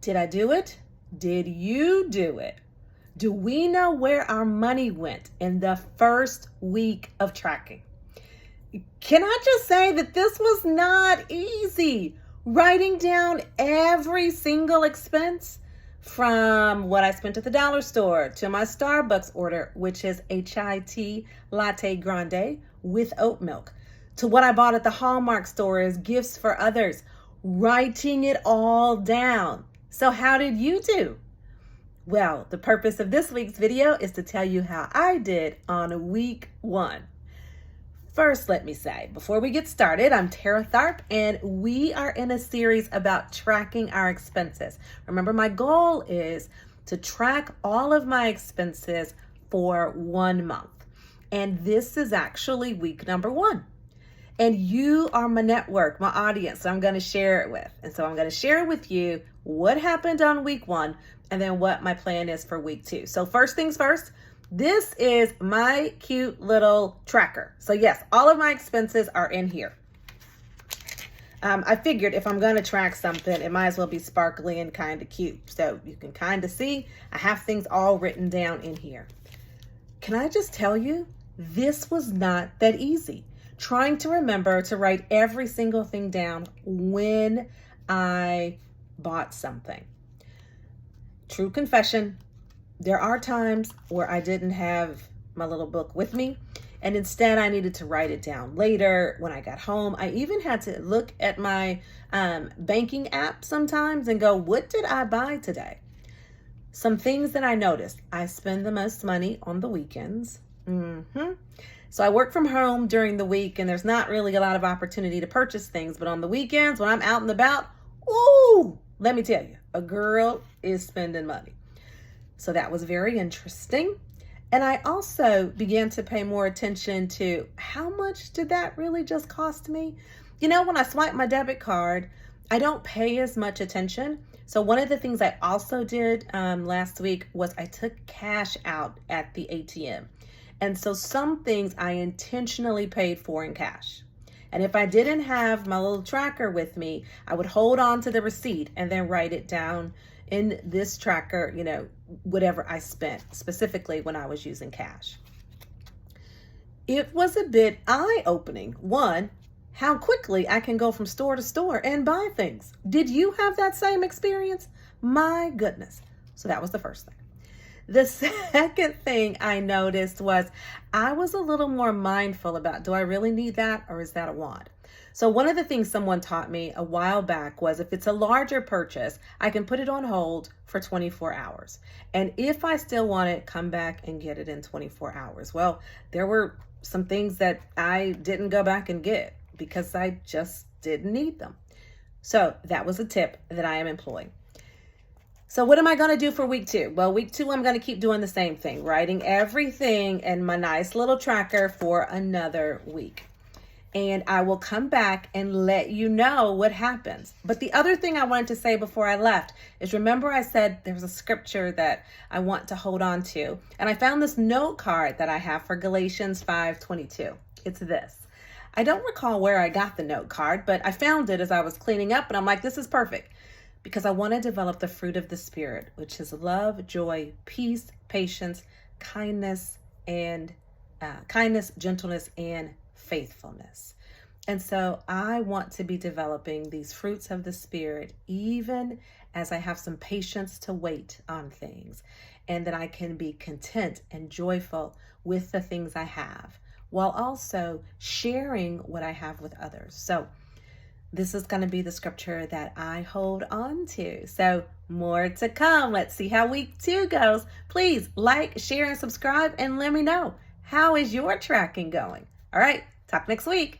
Did I do it? Did you do it? Do we know where our money went in the first week of tracking? Can I just say that this was not easy? Writing down every single expense, from what I spent at the dollar store to my Starbucks order, which is a chai tea latte grande with oat milk, to what I bought at the Hallmark store as gifts for others, writing it all down. So how did you do? Well, the purpose of this week's video is to tell you how I did on week 1. First, let me say, before we get started, I'm Tara Tharp, and we are in a series about tracking our expenses. Remember, my goal is to track all of my expenses for 1 month. And this is actually week number 1. And you are my network, my audience, so I'm going to share it with. And so I'm going to share with you what happened on week 1 and then what my plan is for week 2. So first things first, this is my cute little tracker. So yes, all of my expenses are in here. I figured if I'm going to track something, it might as well be sparkly and kind of cute. So you can kind of see I have things all written down in here. Can I just tell you, this was not that easy. Trying to remember to write every single thing down when I bought something. True confession, there are times where I didn't have my little book with me, and instead I needed to write it down later when I got home. I even had to look at my banking app sometimes and go, what did I buy today? Some things that I noticed. I spend the most money on the weekends. So I work from home during the week, and there's not really a lot of opportunity to purchase things. But on the weekends, when I'm out and about, ooh, let me tell you, a girl is spending money. So that was very interesting. And I also began to pay more attention to how much did that really just cost me? You know, when I swipe my debit card, I don't pay as much attention. So one of the things I also did last week was I took cash out at the ATM. And so some things I intentionally paid for in cash. And if I didn't have my little tracker with me, I would hold on to the receipt and then write it down in this tracker, you know, whatever I spent, specifically when I was using cash. It was a bit eye-opening. One, how quickly I can go from store to store and buy things. Did you have that same experience? My goodness. So that was the first thing. The second thing I noticed was I was a little more mindful about, do I really need that or is that a want? So one of the things someone taught me a while back was if it's a larger purchase, I can put it on hold for 24 hours. And if I still want it, come back and get it in 24 hours. Well, there were some things that I didn't go back and get because I just didn't need them. So that was a tip that I am employing. So what am I going to do for week 2? Well, week 2, I'm going to keep doing the same thing, writing everything in my nice little tracker for another week. And I will come back and let you know what happens. But the other thing I wanted to say before I left is, remember I said there's a scripture that I want to hold on to. And I found this note card that I have for Galatians 5:22. It's this. I don't recall where I got the note card, but I found it as I was cleaning up, and I'm like, this is perfect. Because I want to develop the fruit of the Spirit, which is love, joy, peace, patience, kindness, gentleness, and faithfulness. And so I want to be developing these fruits of the Spirit, even as I have some patience to wait on things, and that I can be content and joyful with the things I have, while also sharing what I have with others. So this is going to be the scripture that I hold on to. So more to come. Let's see how week 2 goes. Please like, share, and subscribe, and let me know, how is your tracking going? All right, talk next week.